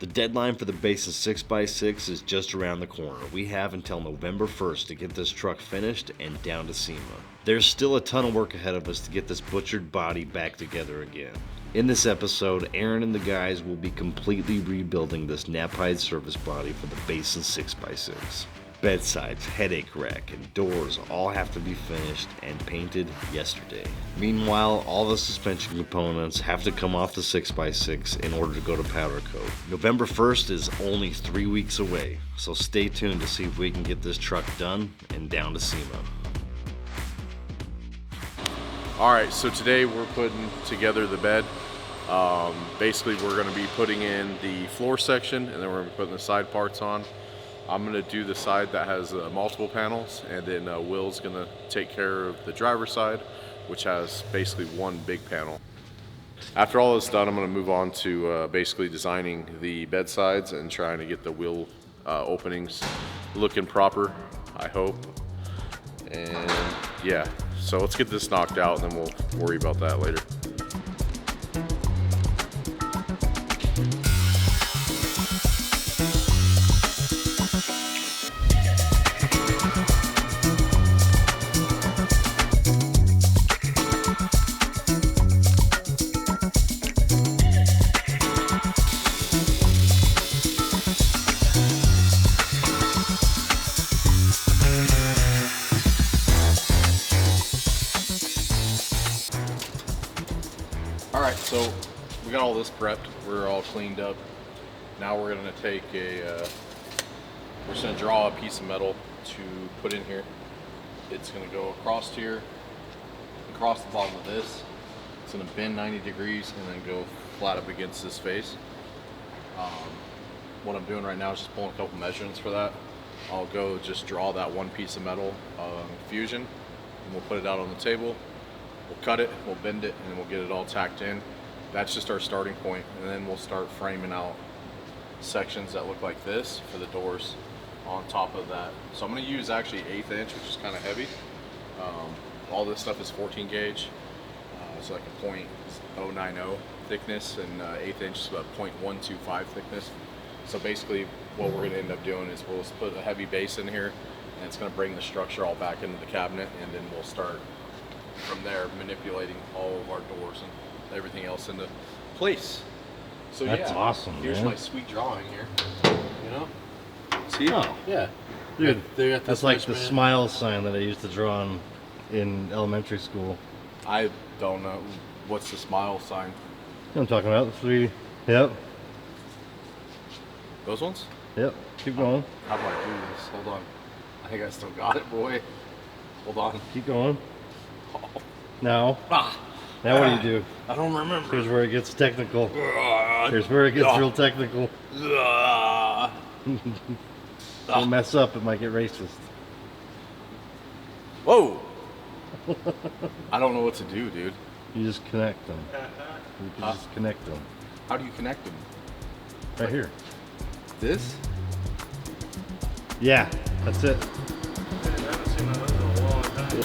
The deadline for the BASIN 6x6 is just around the corner. We have until November 1st to get this truck finished and down to SEMA. There's still a ton of work ahead of us to get this butchered body back together again. In this episode, Aaron and the guys will be completely rebuilding this Knapheide service body for the BASIN 6x6. Bedsides, headache rack, and doors all have to be finished and painted yesterday. Meanwhile, all the suspension components have to come off the 6x6 in order to go to powder coat. November 1st is only 3 weeks away, so stay tuned to see if we can get this truck done and down to SEMA. Alright, so today we're putting together the bed. Basically we're going to be putting in the floor section and then we're going to be putting the side parts on. I'm going to do the side that has multiple panels, and then Will's going to take care of the driver's side, which has basically one big panel. After all this done, I'm going to move on to basically designing the bed sides and trying to get the wheel openings looking proper, I hope. And yeah, so let's get this knocked out and then we'll worry about that later. Alright, so we got all this prepped, we're all cleaned up. Now we're going to take we're just going to draw a piece of metal to put in here. It's going to go across here, across the bottom of this. It's going to bend 90 degrees and then go flat up against this face. What I'm doing right now is just pulling a couple measurements for that. I'll go just draw that one piece of metal fusion, and we'll put it out on the table. We'll cut it, we'll bend it, and then we'll get it all tacked in. That's just our starting point, and then we'll start framing out sections that look like this for the doors on top of that. So I'm going to use actually 1/8 inch, which is kind of heavy. All this stuff is 14 gauge, so like a .090 thickness, and 1/8 inch is about 0.125 thickness. So basically what we're going to end up doing is we'll just put a heavy base in here, and it's going to bring the structure all back into the cabinet, and then we'll start from there manipulating all of our doors and everything else into place. So that's yeah, awesome. Here's man. my sweet drawing here. You know? See? Oh. Yeah. Dude, They got that's like the smile sign that I used to draw on in elementary school. I don't know. What's the smile sign? You know what I'm talking about? The three. Yep. Those ones? Yep. Keep going. How do I do this? Hold on. I think I still got it, boy. Hold on. Keep going. Oh. Now. Ah. Now what do you do? I don't remember. Here's where it gets technical. Here's where it gets real technical. Don't mess up, it might get racist. Whoa! I don't know what to do, dude. You just connect them. You can just connect them. How do you connect them? Right here. This? Yeah, that's it. I haven't seen my lips in a long time.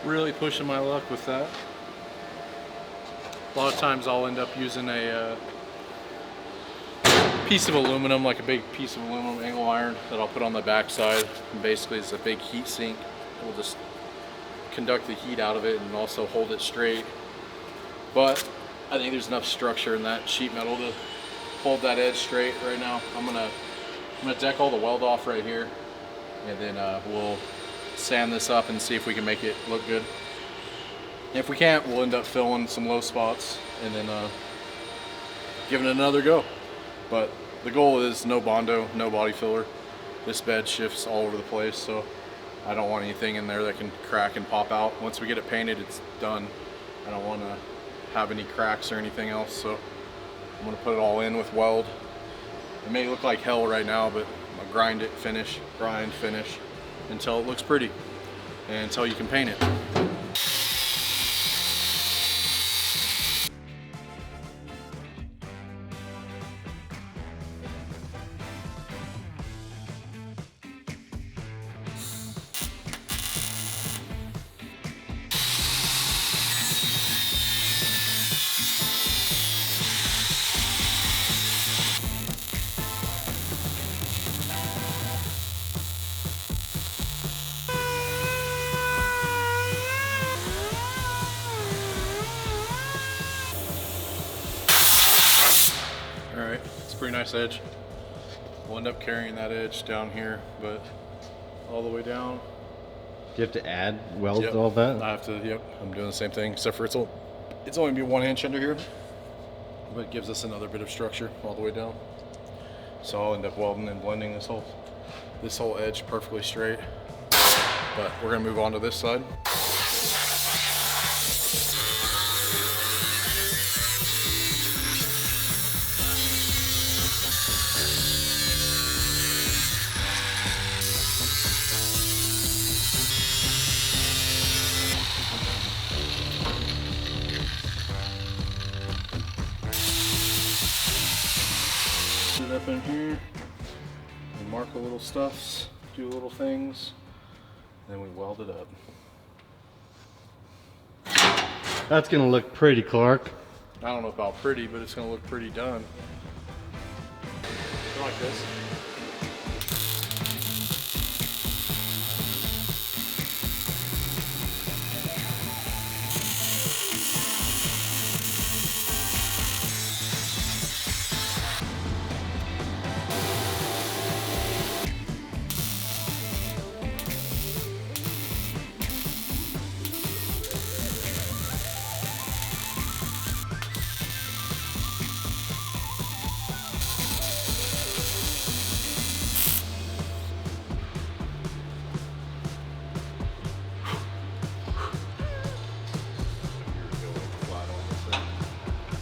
Really pushing my luck with that. A lot of times I'll end up using a piece of aluminum, like a big piece of aluminum angle iron that I'll put on the back side. And basically it's a big heat sink. We'll just conduct the heat out of it and also hold it straight. But I think there's enough structure in that sheet metal to hold that edge straight right now. I'm gonna I'm gonna deck all the weld off right here, and then we'll sand this up and see if we can make it look good. If we can't, we'll end up filling some low spots and then giving it another go. But the goal is no Bondo, no body filler. This bed shifts all over the place, so I don't want anything in there that can crack and pop out. Once we get it painted, it's done. I don't want to have any cracks or anything else, so I'm going to put it all in with weld. It may look like hell right now, but I'll grind, finish, until it looks pretty and until you can paint it. Alright, it's a pretty nice edge. We'll end up carrying that edge down here, but all the way down. Do you have to add weld Yep. to all that? I have to, yep, I'm doing the same thing, except for it's only be 1 inch under here, but it gives us another bit of structure all the way down. So I'll end up welding and blending this whole edge perfectly straight. But we're gonna move on to this side. Put it up in here, we mark the little stuffs, do little things, then we weld it up. That's gonna look pretty, Clark. I don't know about pretty, but it's gonna look pretty done. Like this.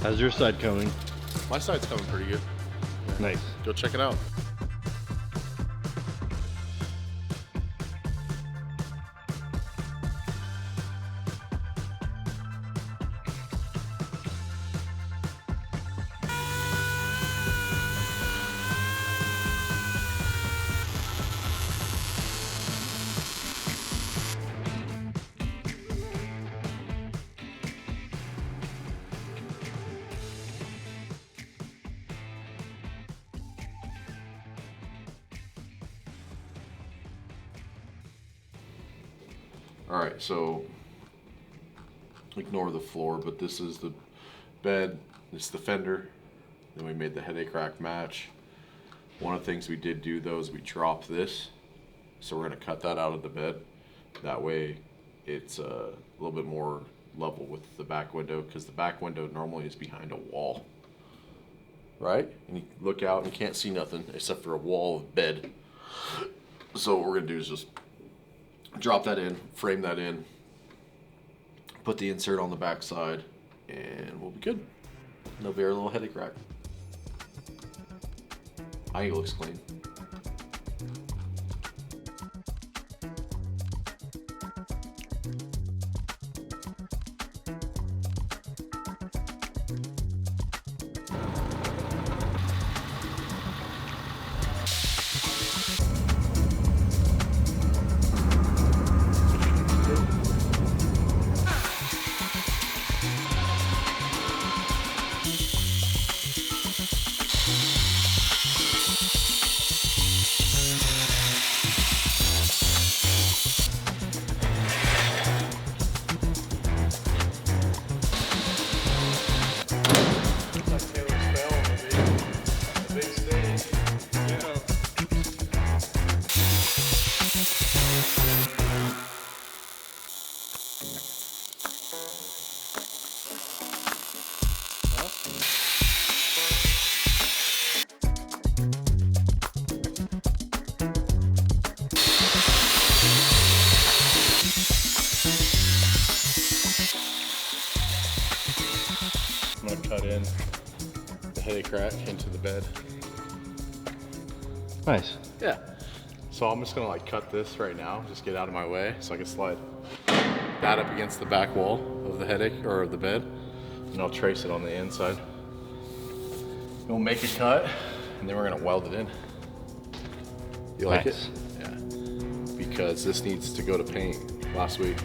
How's your side coming? My side's coming pretty good. Nice. Go check it out. All right, so ignore the floor, but this is the bed, this is the fender, then we made the headache rack match. One of the things we did do though is we dropped this, so we're gonna cut that out of the bed. That way it's a little bit more level with the back window, because the back window normally is behind a wall, right? And you look out and you can't see nothing except for a wall of bed. So what we're gonna do is just drop that in, frame that in, put the insert on the back side, and we'll be good. There'll be our little headache rack. I think it looks clean. headache crack into the bed. Nice. Yeah. So I'm just gonna like cut this right now, just get out of my way so I can slide that up against the back wall of the headache or of the bed, and I'll trace it on the inside. We'll make a cut, and then we're gonna weld it in. You like Nice. it? Yeah. Because this needs to go to paint last week.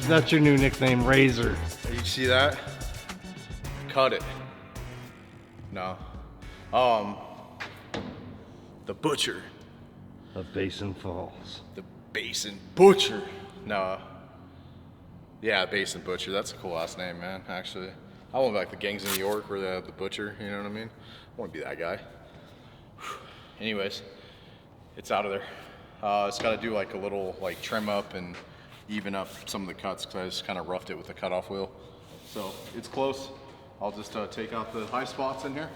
That's your new nickname, Razor. You see that? Cut it. No. The butcher. Of Basin Falls. The Basin Butcher. No. Yeah, Basin Butcher. That's a cool last name, man, actually. I want to be like the gangs in New York where they have the butcher, you know what I mean? I want to be that guy. Anyways, it's out of there. It's got to do like a little like trim up and even up some of the cuts because I just kind of roughed it with the cutoff wheel. So it's close. I'll just take out the high spots in here.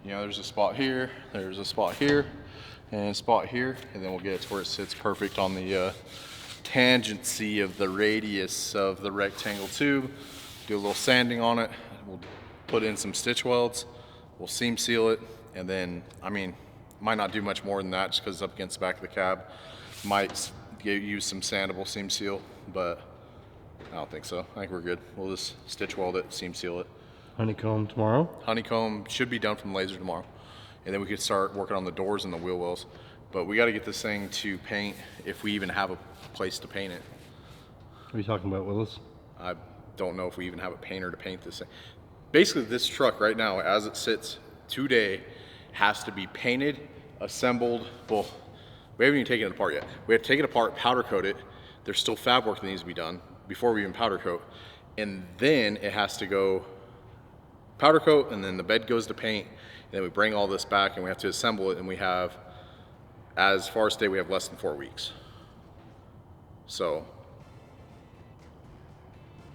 You know, there's a spot here, there's a spot here, and a spot here, and then we'll get it to where it sits perfect on the tangency of the radius of the rectangle tube. Do a little sanding on it. We'll put in some stitch welds. We'll seam seal it, and then, I mean, might not do much more than that just because it's up against the back of the cab. Might use some sandable seam seal, but I don't think so. I think we're good. We'll just stitch weld it, seam seal it. Honeycomb tomorrow? Honeycomb should be done from laser tomorrow. And then we could start working on the doors and the wheel wells. But we got to get this thing to paint if we even have a place to paint it. What are you talking about, Willis? I don't know if we even have a painter to paint this thing. Basically, this truck right now, as it sits today, has to be painted, assembled. Well, we haven't even taken it apart yet. We have to take it apart, powder coat it. There's still fab work that needs to be done before we even powder coat. And then it has to go powder coat, and then the bed goes to paint, and then we bring all this back and we have to assemble it, and we have, as far as today, we have less than 4 weeks. So,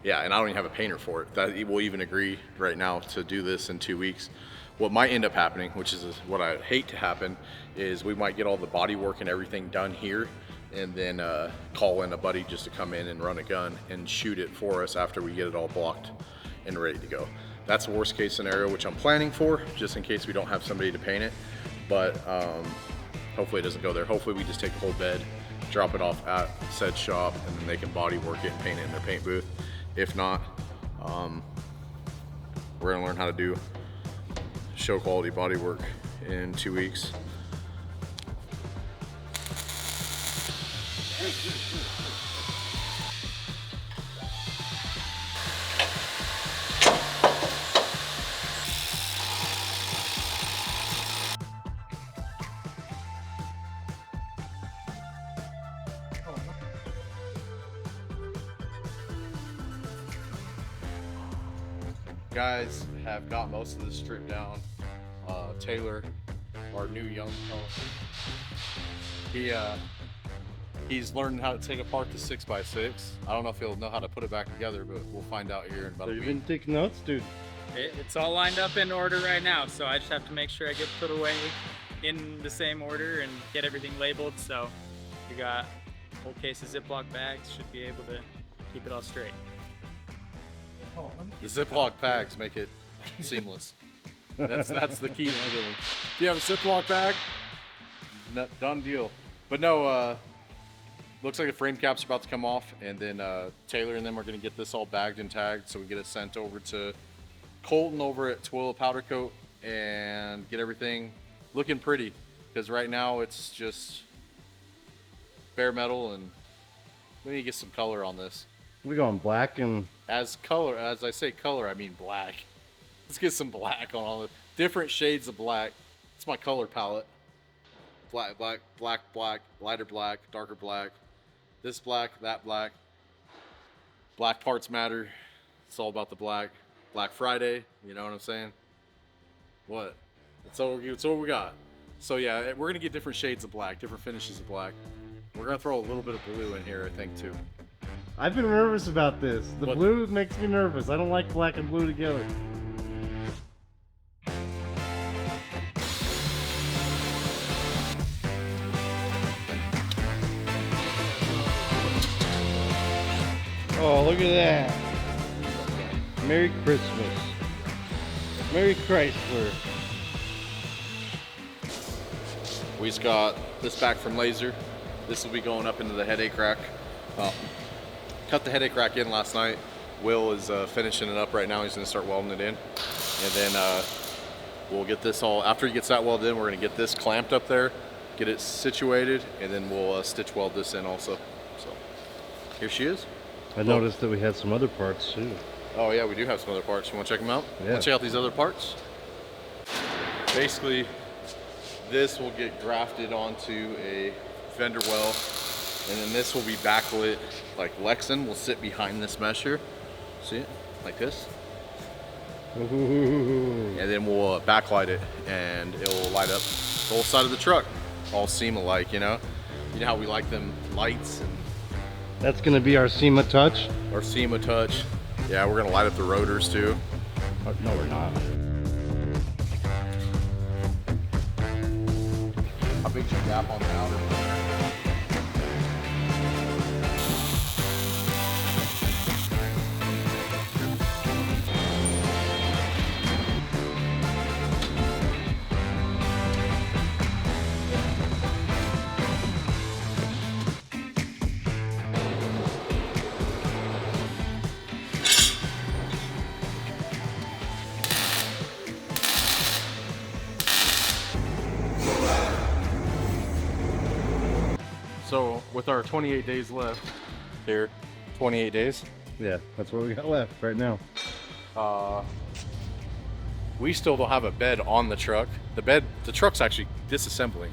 yeah, and I don't even have a painter for it. That will even agree right now to do this in 2 weeks. What might end up happening, which is what I hate to happen, is we might get all the body work and everything done here, and then call in a buddy just to come in and run a gun and shoot it for us after we get it all blocked and ready to go. That's the worst case scenario, which I'm planning for, just in case we don't have somebody to paint it. But hopefully it doesn't go there. Hopefully we just take the whole bed, drop it off at said shop, and then they can body work it and paint it in their paint booth. If not, we're gonna learn how to do show quality body work in 2 weeks. Guys have got most of the strip down. Taylor, our new young fella, he's learning how to take apart the 6x6. I don't know if he'll know how to put it back together, but we'll find out here in about a You've week. been taking notes, dude. It's all lined up in order right now, so I just have to make sure I get put away in the same order and get everything labeled. So we got a whole case of Ziploc bags, should be able to keep it all straight. The Ziploc bags make it seamless. That's the key to everything. If you have a Ziploc bag, done deal. But no, looks like the frame caps are about to come off, and then Taylor and them are going to get this all bagged and tagged so we get it sent over to Colton over at Twilla Powder Coat and get everything looking pretty, because right now it's just bare metal and we need to get some color on this. We going black and As I say color, I mean black. Let's get some black on all the different shades of black. It's my color palette. Black, black, black, black, lighter black, darker black, this black, that black. Black parts matter. It's all about the black. Black Friday, you know what I'm saying? What? That's all we got. So yeah, we're gonna get different shades of black, different finishes of black. We're gonna throw a little bit of blue in here, I think, too. I've been nervous about this. The What? blue makes me nervous. I don't like black and blue together. Oh, look at that. Merry Christmas. Merry Chrysler. We just got this back from Laser. This will be going up into the headache rack. Cut the headache rack in last night. Will is finishing it up right now. He's gonna start welding it in. And then we'll get this all, after he gets that welded in, we're gonna get this clamped up there, get it situated, and then we'll stitch weld this in also. So here she is. I noticed that we had some other parts too. Oh yeah, we do have some other parts. You wanna check them out? Yeah. Wanna check out these other parts? Basically, this will get grafted onto a fender well, and then this will be backlit, like Lexan will sit behind this mesh here. See it? Like this. Ooh. And then we'll backlight it, and it will light up the whole side of the truck. All SEMA-like, you know? You know how we like them lights and That's gonna be our SEMA touch. our SEMA touch. Yeah, we're gonna light up the rotors too. No, we're not. How big's your gap on the outer? So with our 28 days left here, 28 days, Yeah, that's what we got left right now. we still don't have a bed on the truck. The truck's actually disassembling.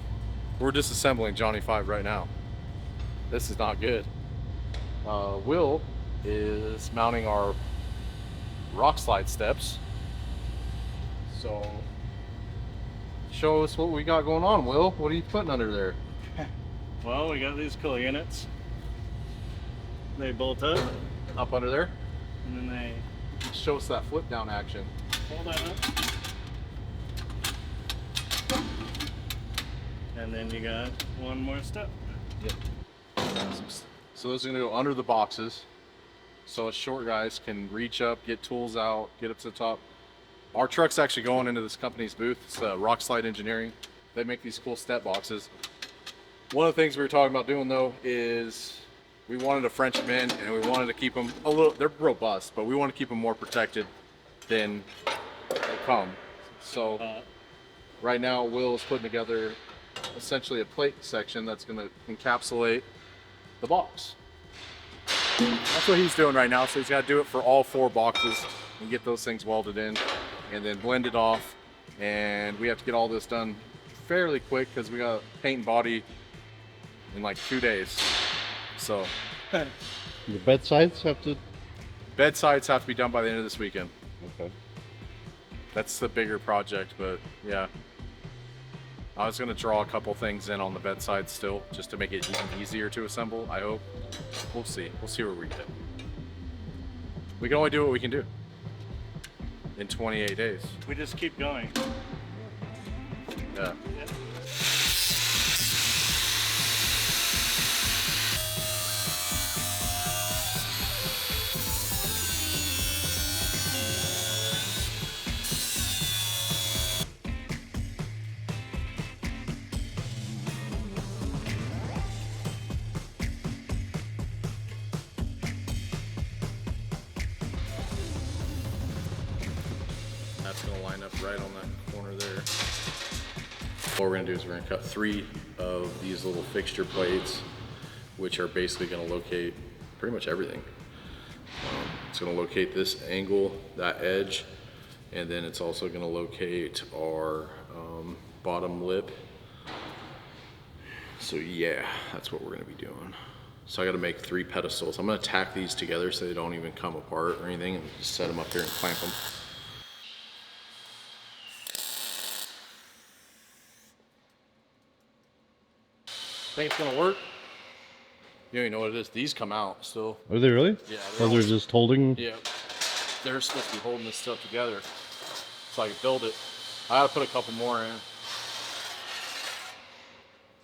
We're disassembling Johnny 5 right now. This is not good. Will is mounting our rock slide steps. So show us what we got going on, Will. What are you putting under there? Well, we got these cool units. They bolt up, Up under there? and then they Show us that flip down action. pull that up. And then you got one more step. So those are gonna go under the boxes, so us short guys can reach up, get tools out, get up to the top. Our truck's actually going into this company's booth. It's Rock Slide Engineering. They make these cool step boxes. One of the things we were talking about doing though is we wanted to French them in, and we wanted to keep them a little, they're robust, but we want to keep them more protected than they come. So right now Will is putting together essentially a plate section that's going to encapsulate the box. That's what he's doing right now. So he's got to do it for all 4 boxes and get those things welded in and then blend it off. And we have to get all this done fairly quick because we got paint and body in like 2 days. So The bed sides have to. bed sides have to be done by the end of this weekend. Okay. That's the bigger project, but yeah. I was gonna draw a couple things in on the bedside still, just to make it even easier to assemble, I hope. We'll see. We'll see where we get. We can only do what we can do in 28 days. We just keep going. Yeah. That's gonna line up right on that corner there. What we're gonna do is we're gonna cut 3 of these little fixture plates, which are basically gonna locate pretty much everything. It's gonna locate this angle, that edge, and then it's also gonna locate our bottom lip. So yeah, that's what we're gonna be doing. So I gotta make 3 pedestals. I'm gonna tack these together so they don't even come apart or anything, and just set them up here and clamp them. Think it's gonna work? You don't even know what it is. These come out still. Are they really? Yeah. They're just holding. Yeah. They're supposed to be holding this stuff together so I can build it. I gotta put a couple more in.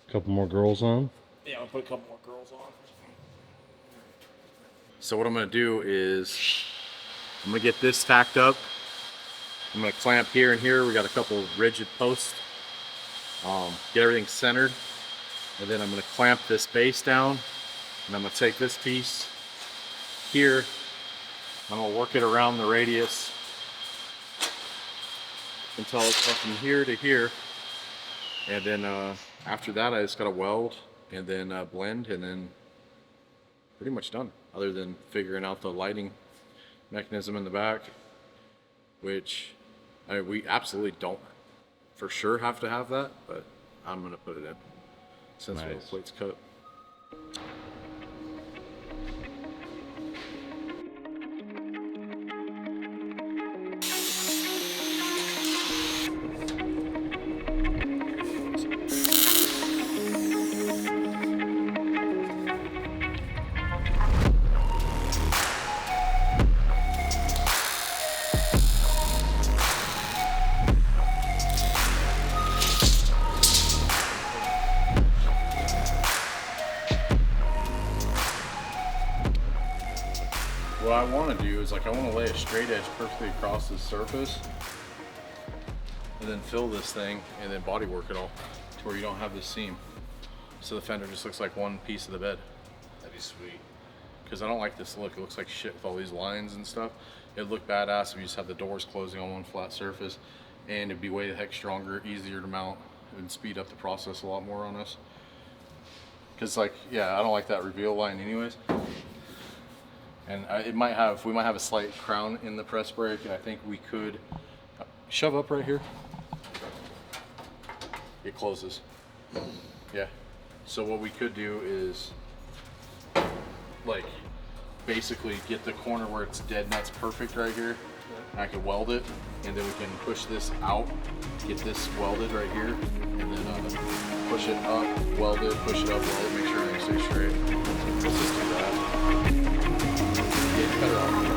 A couple more girls on. Yeah, I'll put a couple more girls on. So what I'm gonna do is I'm gonna get this tacked up. I'm gonna clamp here and here. We got a couple rigid posts. Get everything centered, and then I'm gonna clamp this base down, and I'm gonna take this piece here. I'm gonna work it around the radius until it's from here to here, and then after that I just gotta weld and then blend, and then pretty much done, other than figuring out the lighting mechanism in the back, which we absolutely don't for sure have to have that, but I'm gonna put it in since the plate's cut. What I want to do is, like, I want to lay a straight edge perfectly across this surface and then fill this thing and then body work it all to where you don't have this seam, so the fender just looks like one piece of the bed. That'd be sweet. Because I don't like this look. It looks like shit with all these lines and stuff. It'd look badass if you just had the doors closing on one flat surface, and it'd be way the heck stronger, easier to mount, and speed up the process a lot more on us. Because, like, yeah, I don't like that reveal line anyways. And we might have a slight crown in the press brake, and I think we could shove up right here. It closes. Yeah. So what we could do is, like, basically get the corner where it's dead nuts perfect right here. And I could weld it, and then we can push this out, get this welded right here, and then push it up, weld it, push it up, weld it, make sure everything stays straight. Let's just do that. Get better off.